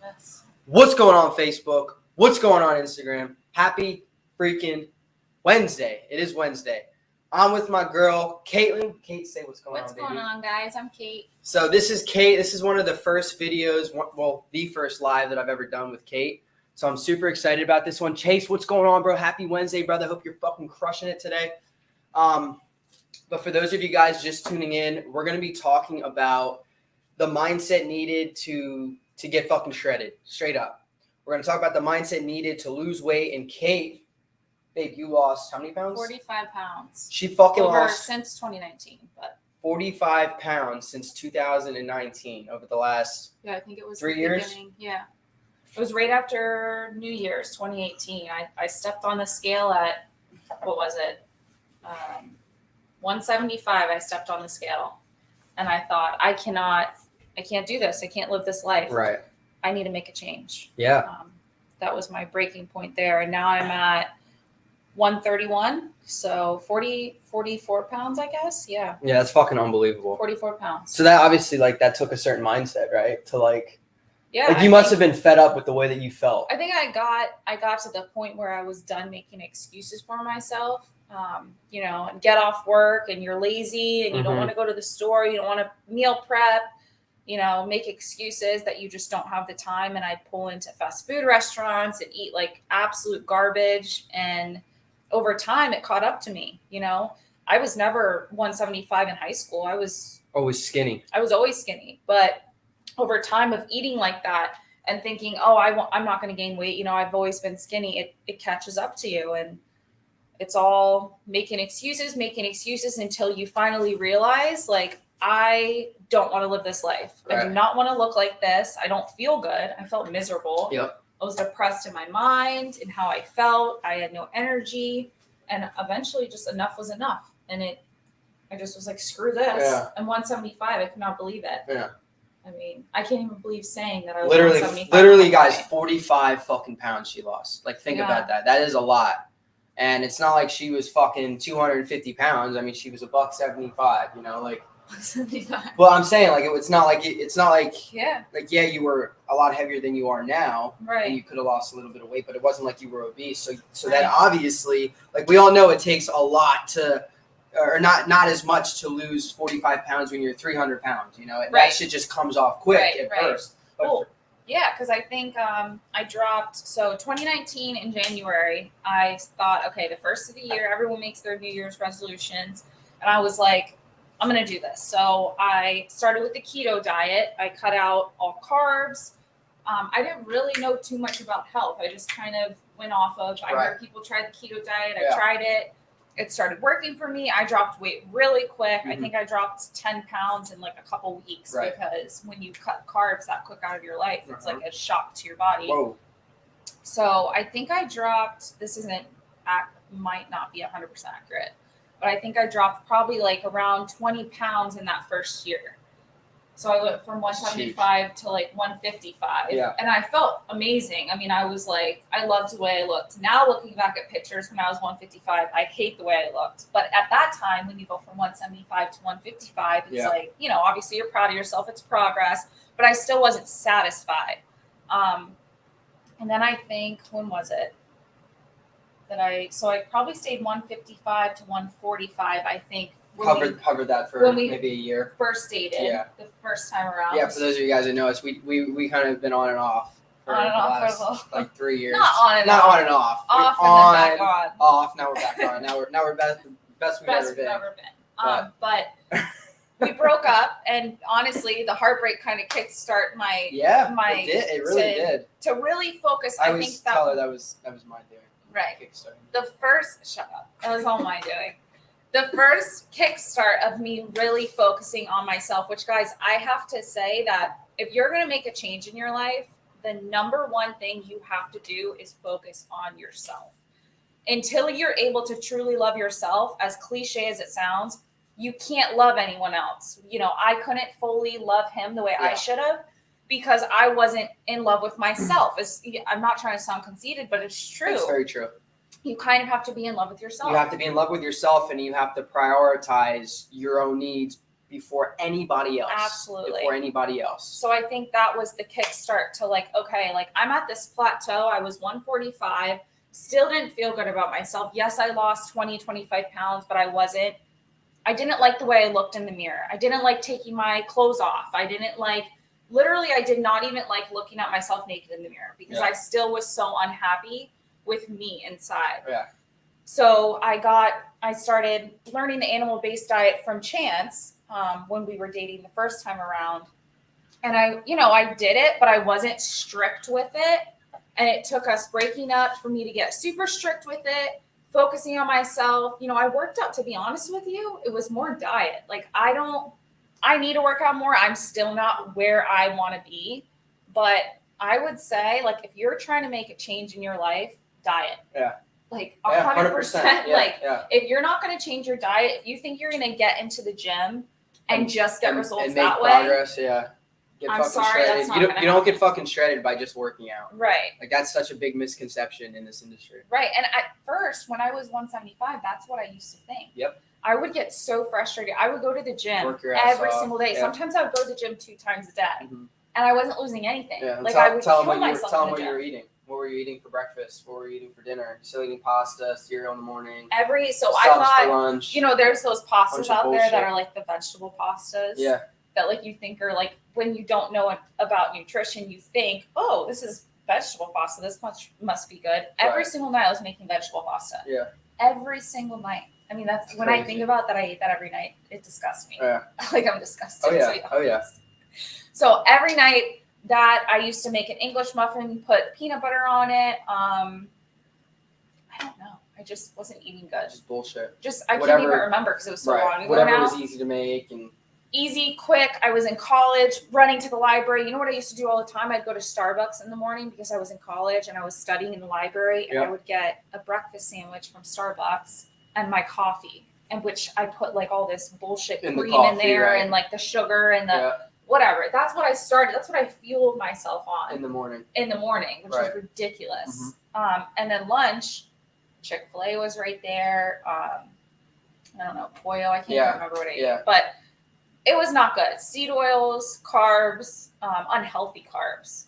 Yes. What's going on Facebook? What's going on Instagram? Happy freaking Wednesday. It is Wednesday. I'm with my girl, Caitlin. Kate, say what's going on, baby. What's going on, guys? I'm Kate. So this is Kate. This is one of the first videos, well, the first live that I've ever done with Kate. So I'm super excited about this one. Chase, what's going on, bro? Happy Wednesday, brother. Hope you're fucking crushing it today. But for those of you guys just tuning in, we're going to be talking about the mindset needed to get fucking shredded, straight up. We're going to talk about the mindset needed to lose weight. And Kate, babe, you lost how many pounds? 45 pounds. She fucking lost since 2019, but 45 pounds since 2019 over the last I think it was 3 years. Beginning. Yeah. It was right after New Year's 2018. I stepped on the scale at, what was it? 175. I stepped on the scale and I thought, I can't do this. I can't live this life. Right. I need to make a change. Yeah. That was my breaking point there. And now I'm at 131. So 44 pounds, I guess. Yeah. Yeah, that's fucking unbelievable. 44 pounds. So that obviously, that took a certain mindset, right? To yeah. You must have been fed up with the way that you felt. I think I got to the point where I was done making excuses for myself. And get off work and you're lazy and you don't want to go to the store. You don't want to meal prep. Make excuses that you just don't have the time. And I'd pull into fast food restaurants and eat absolute garbage. And over time, it caught up to me. I was never 175 in high school. I was always skinny. I was always skinny. But over time of eating like that and thinking, I'm not going to gain weight. I've always been skinny. It catches up to you. And it's all making excuses until you finally realize, I don't want to live this life. Right. I do not want to look like this. I don't feel good. I felt miserable. Yep. I was depressed in my mind and how I felt. I had no energy. And eventually just enough was enough. And I just was like, screw this. Yeah. I'm 175. I cannot believe it. Yeah. I mean, I can't even believe saying that I was literally 175. Guys, 45 fucking pounds she lost. Think about that. That is a lot. And it's not like she was fucking 250 pounds. I mean, she was $175, 175. Well, I'm saying, it's not like yeah. You were a lot heavier than you are now. Right. And you could have lost a little bit of weight, but it wasn't like you were obese. So right. That obviously, we all know it takes a lot or not as much to lose 45 pounds when you're 300 pounds, Right. That shit just comes off quick at first. Cool. Yeah, because I think I dropped, 2019 in January, I thought, okay, the first of the year, everyone makes their New Year's resolutions. And I was like, I'm going to do this. So I started with the keto diet. I cut out all carbs. I didn't really know too much about health. I just kind of went off of, I heard people try the keto diet. I tried it. It started working for me. I dropped weight really quick. I think I dropped 10 pounds in a couple weeks because when you cut carbs that quick out of your life, it's like a shock to your body. Whoa. So I think I dropped, might not be 100% accurate, but I think I dropped probably around 20 pounds in that first year. So I went from 175 to 155. Yeah. And I felt amazing. I mean, I was I loved the way I looked. Now looking back at pictures when I was 155, I hate the way I looked. But at that time, when you go from 175 to 155, it's obviously you're proud of yourself. It's progress. But I still wasn't satisfied. And then I think, when was it? I probably stayed 155 to 145, I think. Hovered that for maybe a year. First dated, the first time around. Yeah, for those of you guys who know us, we kind of been on and off for the last 3 years. Not on and off. Off and then back on. Off. Now we're back on. Now we're best we've ever been. But we broke up, and honestly, the heartbreak kind of kickstart my. Yeah, it really did. To really focus, I think tell her that was my doing. Right. Kickstart. Shut up. That was all my doing. The first kickstart of me really focusing on myself, which, guys, I have to say that if you're going to make a change in your life, the number one thing you have to do is focus on yourself. Until you're able to truly love yourself, as cliche as it sounds, you can't love anyone else. I couldn't fully love him the way I should have because I wasn't in love with myself. I'm not trying to sound conceited, but it's true. It's very true. You kind of have to be in love with yourself. You have to be in love with yourself, and you have to prioritize your own needs before anybody else. Absolutely. Before anybody else. So I think that was the kickstart to like, okay, like I'm at this plateau. I was 145, still didn't feel good about myself. Yes, I lost 20, 25 pounds, but I didn't like the way I looked in the mirror. I didn't like taking my clothes off. I did not even like looking at myself naked in the mirror because I still was so unhappy with me inside. Yeah. So I started learning the animal-based diet from Chance when we were dating the first time around. And I did it, but I wasn't strict with it. And it took us breaking up for me to get super strict with it, focusing on myself. I worked out, to be honest with you, it was more diet. Like I need to work out more. I'm still not where I want to be, but I would say like, if you're trying to make a change in your life, diet. Yeah. Like 100%. Like if you're not going to change your diet, if you think you're going to get into the gym and just get results and make that progress, way. Yeah. I'm sorry, shredded. that's not You don't get fucking shredded by just working out. Right. Like that's such a big misconception in this industry. Right. And at first, when I was 175, that's what I used to think. Yep. I would get so frustrated. I would go to the gym every single day. Yeah. Sometimes I would go to the gym 2 times a day, and I wasn't losing anything. Yeah. Like I would kill myself. Tell them what you were eating. What were you eating for breakfast? What were you eating for dinner? Still eating pasta, cereal in the morning. I for lunch. There's those pastas out there bullshit. that are like the vegetable pastas. Yeah. That like you think are like, when you don't know about nutrition, you think, oh, this is vegetable pasta. This must be good. Every single night I was making vegetable pasta. Yeah. Every single night. I mean, that's when I think about that, I eat that every night. It disgusts me. Yeah. Like I'm disgusted. Oh yeah. So every night that I used to make an English muffin, put peanut butter on it. I don't know. I just wasn't eating good. Just bullshit. I can't even remember because it was so long ago. Whatever was easy to make and easy, quick. I was in college, running to the library. You know what I used to do all the time? I'd go to Starbucks in the morning because I was in college and I was studying in the library, and I would get a breakfast sandwich from Starbucks and my coffee, and which I put like all this bullshit cream in there and like the sugar and the whatever. That's what I started. That's what I fueled myself on in the morning, which is ridiculous. And then lunch, Chick-fil-A was right there. I don't know, Pollo. I can't even remember what I ate, but it was not good. Seed oils, carbs, unhealthy carbs,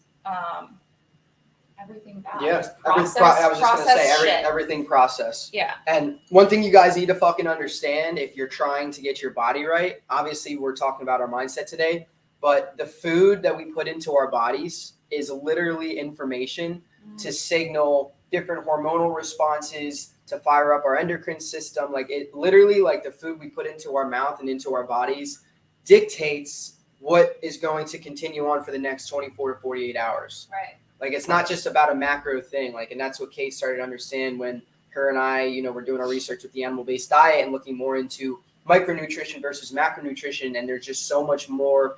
everything bad. Yeah, I was just gonna say everything processed. Yeah. And one thing you guys need to fucking understand, if you're trying to get your body right, obviously we're talking about our mindset today, but the food that we put into our bodies is literally information to signal different hormonal responses, to fire up our endocrine system. Like it literally, like the food we put into our mouth and into our bodies dictates what is going to continue on for the next 24 to 48 hours. Right. Like it's not just about a macro thing. Like, and that's what Kait started to understand when her and I, were doing our research with the animal-based diet and looking more into micronutrition versus macronutrition. And there's just so much more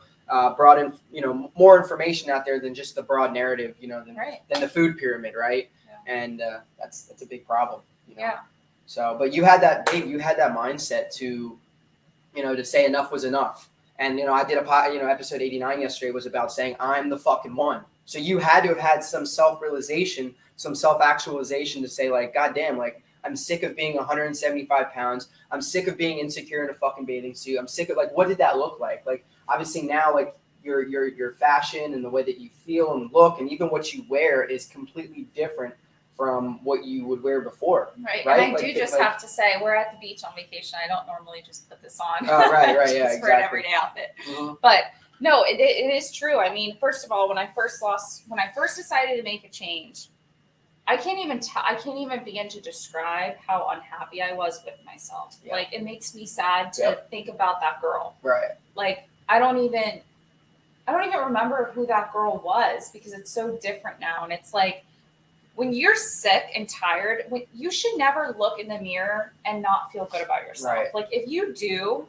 more information out there than just the broad narrative, than the food pyramid. Right. Yeah. And that's a big problem. Yeah. So, but you had that mindset to say enough was enough. And, I did episode 89 yesterday was about saying, I'm the fucking one. So you had to have had some self-realization, some self-actualization to say like, God damn, like I'm sick of being 175 pounds. I'm sick of being insecure in a fucking bathing suit. I'm sick of like, what did that look like? Like, obviously now, like your fashion and the way that you feel and look and even what you wear is completely different from what you would wear before. Right. And I do just have to say, we're at the beach on vacation. I don't normally just put this on. Oh, right. Yeah, exactly. For an everyday outfit. Mm-hmm. But no, it is true. I mean, first of all, when I first decided to make a change, I can't even begin to describe how unhappy I was with myself. Yeah. Like, it makes me sad to think about that girl. Right. Like, I don't even remember who that girl was because it's so different now. And it's like, when you're sick and tired, you should never look in the mirror and not feel good about yourself. Right. Like, if you do,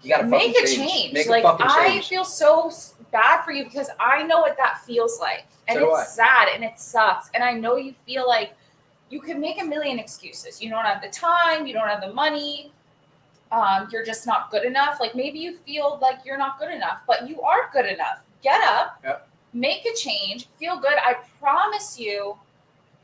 you gotta make a change. I feel so bad for you because I know what that feels like. And it's sad and it sucks. And I know you feel like you can make a million excuses. You don't have the time. You don't have the money. You're just not good enough. Like, maybe you feel like you're not good enough, but you are good enough. Get up, make a change, feel good. I promise you,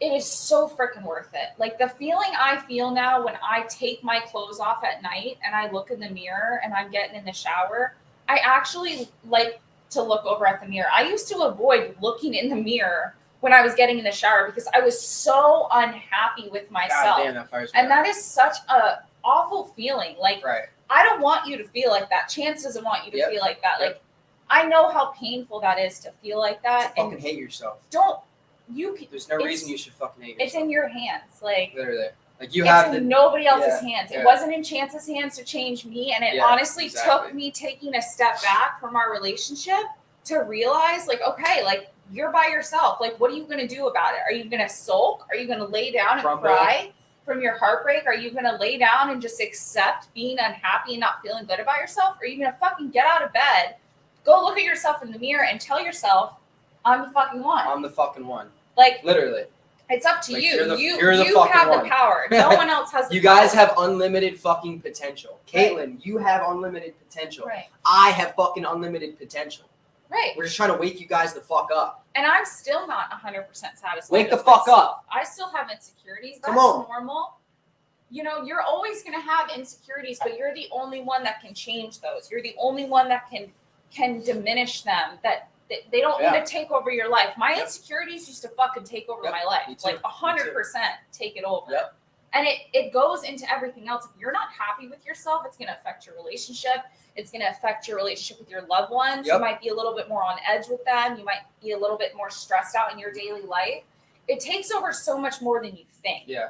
it is so freaking worth it. Like the feeling I feel now when I take my clothes off at night and I look in the mirror and I'm getting in the shower, I actually like to look over at the mirror. I used to avoid looking in the mirror when I was getting in the shower because I was so unhappy with myself. God damn, that fires me and up. that is such a awful feeling. Like Right. I don't want you to feel like that. Chance doesn't want you to Yep. feel like that. Yep. Like I know how painful that is to feel like that. To fucking hate yourself. There's no reason you should fucking hate yourself. It's in your hands. Like literally. Like you it's have in nobody else's yeah, hands. yeah. It wasn't in Chance's hands to change me. And it honestly took me taking a step back from our relationship to realize, like, okay, like you're by yourself. Like, what are you gonna do about it? Are you gonna sulk? Are you gonna lay down and cry from your heartbreak? Are you gonna lay down and just accept being unhappy and not feeling good about yourself? Or are you gonna fucking get out of bed, go look at yourself in the mirror and tell yourself, I'm the fucking one. I'm the fucking one. Like literally. It's up to like, you. You fucking have one. the power. No one else has the You guys power. have unlimited fucking potential. Caitlin, you have unlimited potential. Right. I have fucking unlimited potential. Right. We're just trying to wake you guys the fuck up. And I'm still not 100% satisfied. Wake the fuck up. I still have insecurities. That's Come on. normal. You know, you're always going to have insecurities, but you're the only one that can change those. You're the only one that can diminish them. That they don't need to take over your life. My insecurities used to fucking take over my life. Like 100% take it over. Yep. And it goes into everything else. If you're not happy with yourself, it's going to affect your relationship. It's going to affect your relationship with your loved ones. Yep. You might be a little bit more on edge with them. You might be a little bit more stressed out in your daily life. It takes over so much more than you think. Yeah.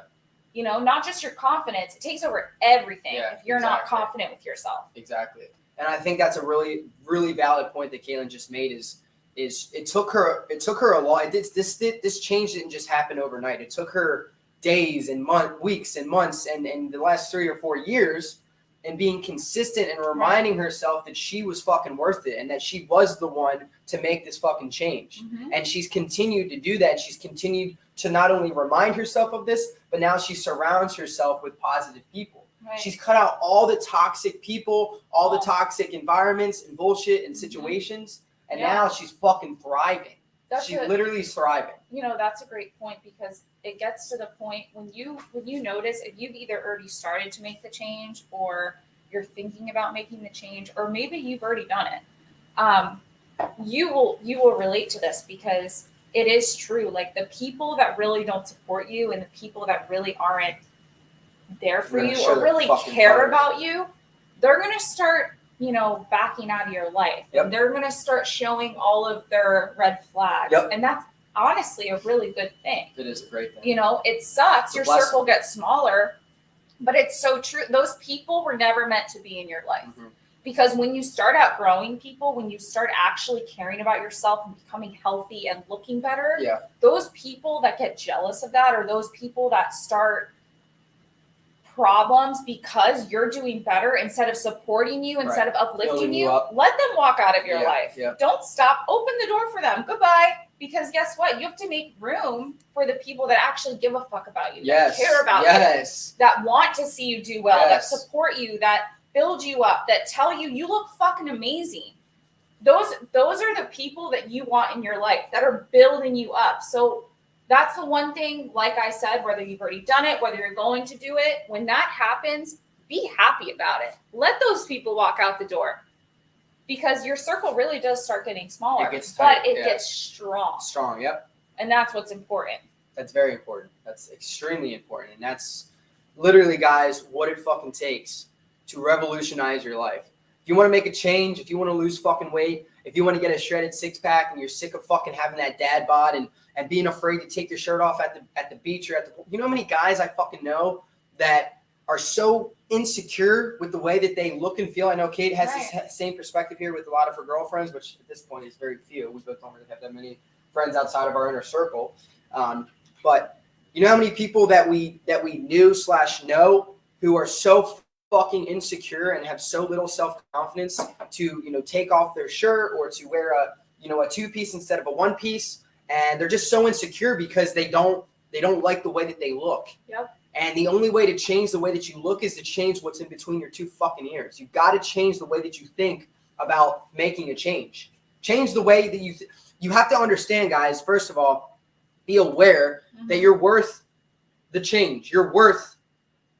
You know, not just your confidence. It takes over everything if you're not confident with yourself. Exactly. And I think that's a really, really valid point that Caitlin just made is it took her a lot. This change didn't just happen overnight. It took her days and weeks and months and the last 3 or 4 years and being consistent and reminding herself that she was fucking worth it and that she was the one to make this fucking change. Mm-hmm. And she's continued to do that. She's continued to not only remind herself of this, but now she surrounds herself with positive people. Right. She's cut out all the toxic people, all the toxic environments and bullshit and situations. And now she's fucking thriving. She's literally thriving. You know, that's a great point because it gets to the point when you notice if you've either already started to make the change or you're thinking about making the change, or maybe you've already done it. You will relate to this because it is true. Like the people that really don't support you and the people that really aren't there for you or really care about you, they're going to start, you know, backing out of your life. Yep. And they're going to start showing all of their red flags. Yep. And that's honestly a really good thing. It is a great thing. You know, it sucks. Your circle gets smaller, but it's so true. Those people were never meant to be in your life. Mm-hmm. Because when you start outgrowing people, when you start actually caring about yourself and becoming healthy and looking better, those people that get jealous of that or those people that start problems because you're doing better instead of supporting you, instead of uplifting you, let them walk out of your life. Yeah. Don't stop. Open the door for them. Goodbye. Because guess what? You have to make room for the people that actually give a fuck about you, that care about you, that want to see you do well, that support you, that build you up, that tell you you look fucking amazing. Those are the people that you want in your life that are building you up. So that's the one thing, like I said, whether you've already done it, whether you're going to do it, when that happens, be happy about it. Let those people walk out the door because your circle really does start getting smaller, it gets tight, but it gets strong. Strong, yep. And that's what's important. That's very important. That's extremely important. And that's literally, guys, what it fucking takes to revolutionize your life. If you want to make a change, if you want to lose fucking weight, if you want to get a shredded six-pack and you're sick of fucking having that dad bod and being afraid to take your shirt off at the beach or at the – you know how many guys I fucking know that are so insecure with the way that they look and feel? I know Kate has the same perspective here with a lot of her girlfriends, which at this point is very few. We both don't really have that many friends outside of our inner circle. But you know how many people that we knew/know who are so fucking insecure and have so little self-confidence to, you know, take off their shirt or to wear a two-piece instead of a one-piece, and they're just so insecure because they don't like the way that they look. Yep. And the only way to change the way that you look is to change what's in between your two fucking ears. You've got to change the way that you think about making a change. Change the way that you have to understand, guys, first of all, be aware that you're worth the change. You're worth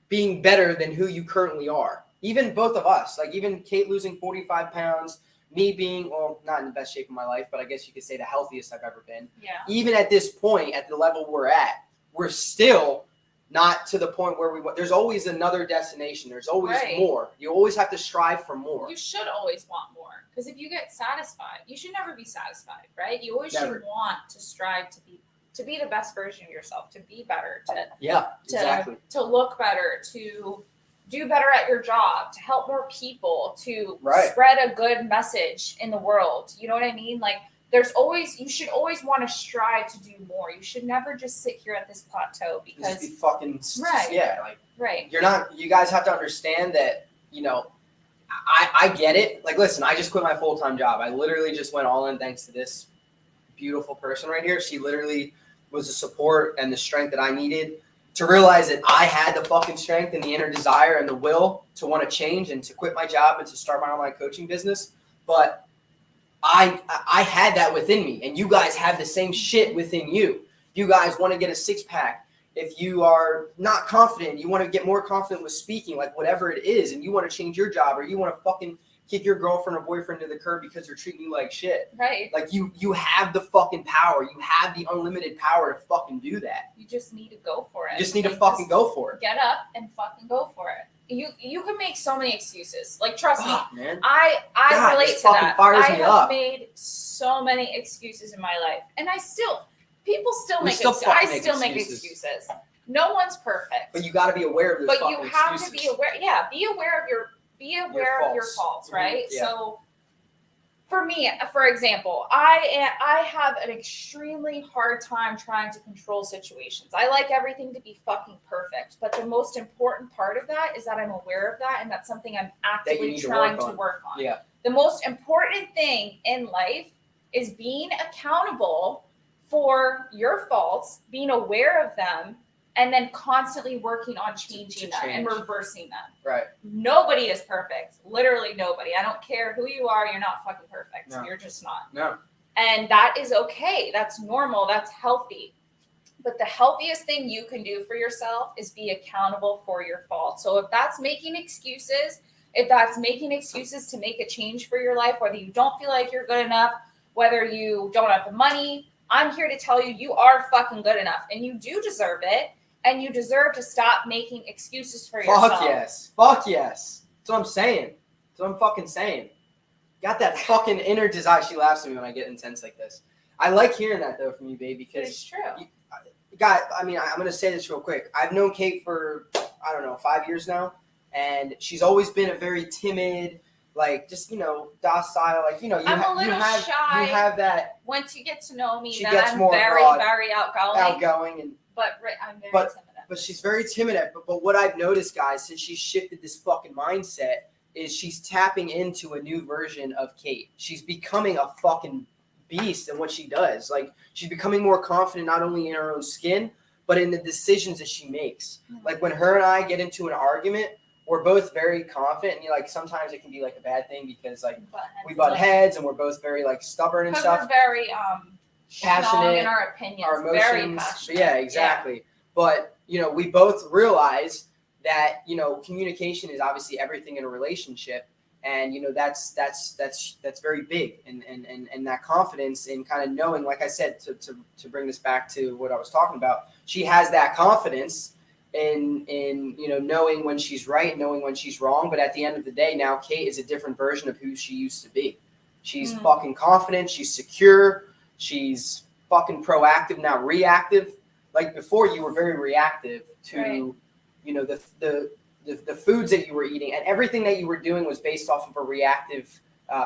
being better than who you currently are. Even both of us, like even Kait losing 45 pounds, me being, well, not in the best shape of my life, but I guess you could say the healthiest I've ever been. Yeah. Even at this point, at the level we're at, we're still not to the point where we want. There's always another destination. There's always more. You always have to strive for more. You should always want more. Because if you get satisfied, you should never be satisfied, right? You always should want to strive to be the best version of yourself, to be better, to look better, to do better at your job, to help more people, to spread a good message in the world. You know what I mean? Like you should always want to strive to do more. You should never just sit here at this plateau because just be fucking you're not. You guys have to understand that, you know, I get it. Like, listen, I just quit my full-time job. I literally just went all in thanks to this beautiful person right here. She literally was the support and the strength that I needed to realize that I had the fucking strength and the inner desire and the will to want to change and to quit my job and to start my online coaching business. But I had that within me, and you guys have the same shit within you. You guys want to get a six-pack. If you are not confident, you want to get more confident with speaking, like whatever it is, and you want to change your job, or you want to fucking kick your girlfriend or boyfriend to the curb because they're treating you like shit. Right. Like you have the fucking power. You have the unlimited power to fucking do that. You just need to go for it. You just need to fucking go for it. Get up and fucking go for it. You can make so many excuses. Like, trust me, man. I relate to that. I have made so many excuses in my life, and people still make excuses. I still make excuses. No one's perfect. But you got to be aware of those fucking excuses. But you have to be aware. Yeah, be aware of your faults, right? Yeah. So, for me, for example, I have an extremely hard time trying to control situations. I like everything to be fucking perfect, but the most important part of that is that I'm aware of that, and that's something I'm actively trying to work on. Yeah. The most important thing in life is being accountable for your faults, being aware of them, and then constantly working on changing them and reversing them. Right. Nobody is perfect. Literally nobody. I don't care who you are. You're not fucking perfect. No. You're just not. No. And that is okay. That's normal. That's healthy. But the healthiest thing you can do for yourself is be accountable for your fault. So if that's making excuses, to make a change for your life, whether you don't feel like you're good enough, whether you don't have the money, I'm here to tell you, you are fucking good enough, and you do deserve it. And you deserve to stop making excuses for yourself. Fuck yes. That's what I'm saying. That's what I'm fucking saying. Got that fucking inner desire. She laughs at me when I get intense like this. I like hearing that, though, from you, babe, because it's true. I'm going to say this real quick. I've known Kait for, 5 years now, and she's always been a very timid, like, just, docile, like, I'm a little shy. You have that. Once you get to know me, I'm very, very outgoing. And I'm very timid. But she's very timid but what I've noticed, guys, since she's shifted this fucking mindset, is she's tapping into a new version of Kait. She's becoming a fucking beast in what she does. Like, she's becoming more confident not only in her own skin, but in the decisions that she makes. Mm-hmm. Like, when her and I get into an argument, we're both very confident, and sometimes it can be like a bad thing because we butt heads, and we're both very stubborn and stuff. We're very passionate in our opinions, our emotions. Very passionate. Yeah, exactly. Yeah. But we both realize that communication is obviously everything in a relationship, and that's very big, and that confidence in kind of knowing, like I said, to bring this back to what I was talking about, she has that confidence in knowing when she's right, knowing when she's wrong. But at the end of the day, now Kait is a different version of who she used to be. She's fucking confident. She's secure. She's fucking proactive, not reactive. Like, before, you were very reactive to, the foods that you were eating, and everything that you were doing was based off of a reactive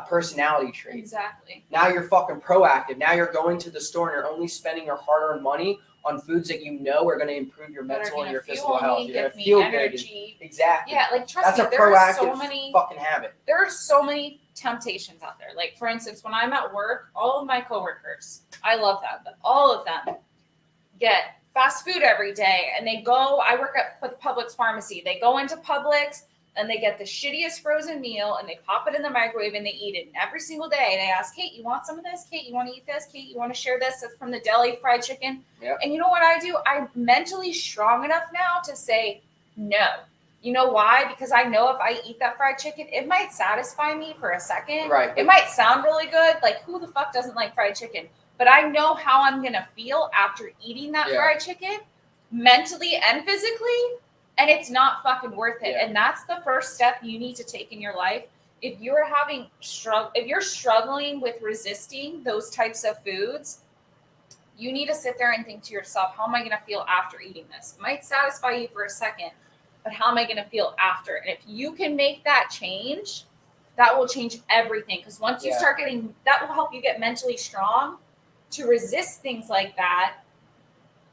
personality trait. Exactly. Now you're fucking proactive. Now you're going to the store and you're only spending your hard-earned money on foods that are going to improve your mental and your physical health. You're going to feel energy. Good. Exactly. Yeah, trust me, that's a proactive fucking habit. There are so many temptations out there. Like, for instance, when I'm at work, all of my coworkers, I love them, but all of them get fast food every day, and I work at the Publix pharmacy. They go into Publix, and they get the shittiest frozen meal and they pop it in the microwave and they eat it. And every single day they ask, Kate, you want some of this? Kate, you want to eat this? Kate, you want to share this? That's from the deli, fried chicken. Yep. And you know what I do? I'm mentally strong enough now to say no. You know why? Because I know if I eat that fried chicken, it might satisfy me for a second. Right. It might sound really good. Like, who the fuck doesn't like fried chicken? But I know how I'm going to feel after eating that fried chicken, mentally and physically. And it's not fucking worth it. Yeah. And that's the first step you need to take in your life. If you're if you're struggling with resisting those types of foods, you need to sit there and think to yourself, how am I going to feel after eating this? It might satisfy you for a second, but how am I going to feel after? And if you can make that change, that will change everything. Because once you start that will help you get mentally strong to resist things like that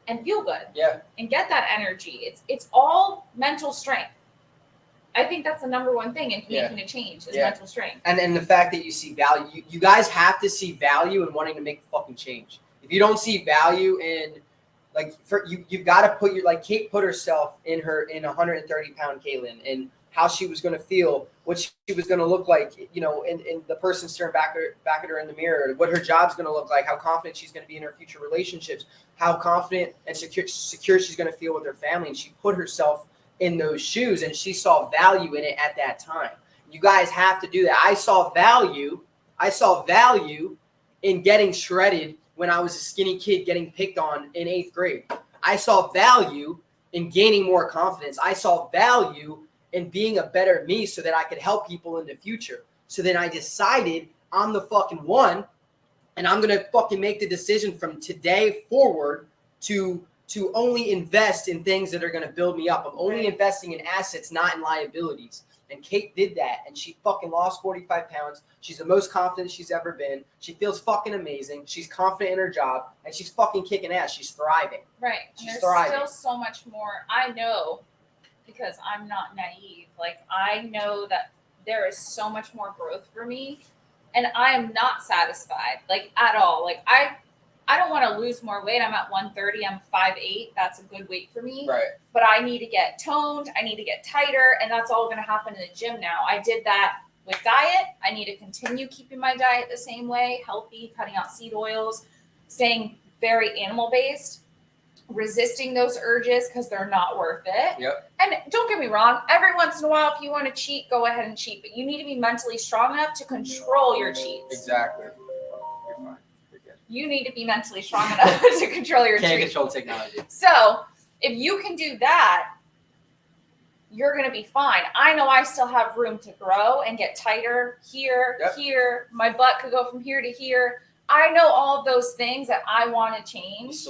and feel good. Yeah. And get that energy. It's all mental strength. I think that's the number one thing in making a change is mental strength. And the fact that you see value, you guys have to see value in wanting to make a fucking change. If you don't see value in, like, you've got to put like Kate put herself in 130-pound Caitlin and how she was going to feel, what she was going to look like, in the person staring back at her in the mirror, what her job's going to look like, how confident she's going to be in her future relationships, how confident and secure she's going to feel with her family. And she put herself in those shoes and she saw value in it at that time. You guys have to do that. I saw value in getting shredded when I was a skinny kid getting picked on in 8th grade. I saw value in gaining more confidence. I saw value in being a better me so that I could help people in the future. So then I decided I'm the fucking one, and I'm going to fucking make the decision from today forward to only invest in things that are going to build me up. I'm only investing in assets, not in liabilities. And Kate did that, and she fucking lost 45 pounds. She's the most confident she's ever been. She feels fucking amazing. She's confident in her job, and she's fucking kicking ass. She's thriving. Right. She's thriving. Still so much more. I know, because I'm not naive. Like, I know that there is so much more growth for me, and I am not satisfied, like, at all. Like, I don't want to lose more weight. I'm at 130. I'm 5'8". That's a good weight for me. Right. But I need to get toned. I need to get tighter. And that's all going to happen in the gym now. I did that with diet. I need to continue keeping my diet the same way, healthy, cutting out seed oils, staying very animal-based, resisting those urges because they're not worth it. Yep. And don't get me wrong. Every once in a while, if you want to cheat, go ahead and cheat. But you need to be mentally strong enough to control your cheats. Exactly. You're fine. You need to be mentally strong enough to control your Can't treat. control technology. So if you can do that, you're going to be fine. I know I still have room to grow and get tighter here, here. My butt could go from here to here. I know all of those things that I want to change.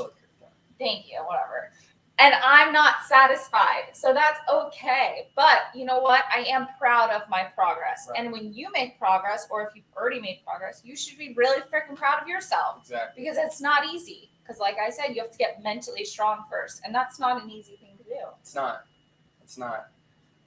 Thank you, whatever. And I'm not satisfied. So that's okay. But you know what? I am proud of my progress. Right. And when you make progress, or if you've already made progress, you should be really freaking proud of yourself. Exactly. Because it's not easy. Because like I said, you have to get mentally strong first. And that's not an easy thing to do. It's not.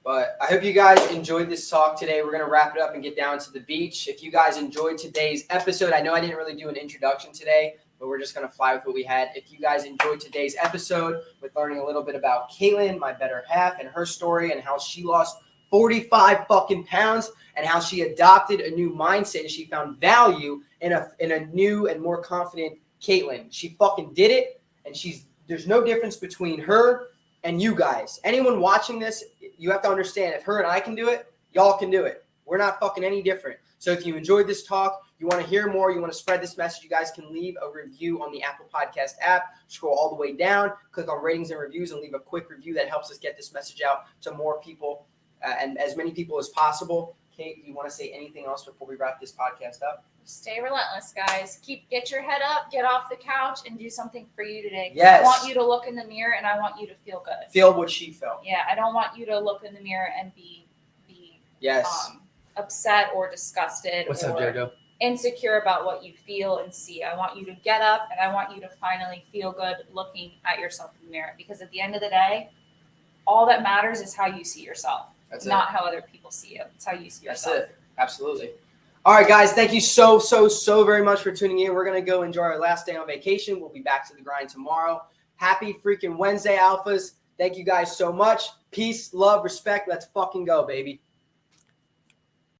But I hope you guys enjoyed this talk today. We're going to wrap it up and get down to the beach. If you guys enjoyed today's episode, I know I didn't really do an introduction today, but we're just going to fly with what we had. If you guys enjoyed today's episode with learning a little bit about Caitlin, my better half, and her story and how she lost 45 fucking pounds and how she adopted a new mindset and she found value in a new and more confident Caitlin. She fucking did it, and there's no difference between her and you guys. Anyone watching this, you have to understand, if her and I can do it, y'all can do it. We're not fucking any different. So if you enjoyed this talk, you want to hear more, you want to spread this message, you guys can leave a review on the Apple Podcast app. Scroll all the way down, click on ratings and reviews, and leave a quick review. That helps us get this message out to more people and as many people as possible. Kate, do you want to say anything else before we wrap this podcast up? Stay relentless, guys. Get your head up, get off the couch, and do something for you today. Yes. I want you to look in the mirror, and I want you to feel good. Feel what she felt. Yeah, I don't want you to look in the mirror and be upset or disgusted. What's up, JoJo? Insecure about what you feel and see. I want you to get up, and I want you to finally feel good looking at yourself in the mirror. Because at the end of the day, all that matters is how you see yourself. That's not how other people see you. It's how you see yourself. That's it. Absolutely. All right, guys, thank you so very much for tuning in. We're going to go enjoy our last day on vacation. We'll be back to the grind tomorrow. Happy freaking Wednesday, Alphas. Thank you guys so much. Peace, love, respect. Let's fucking go, baby.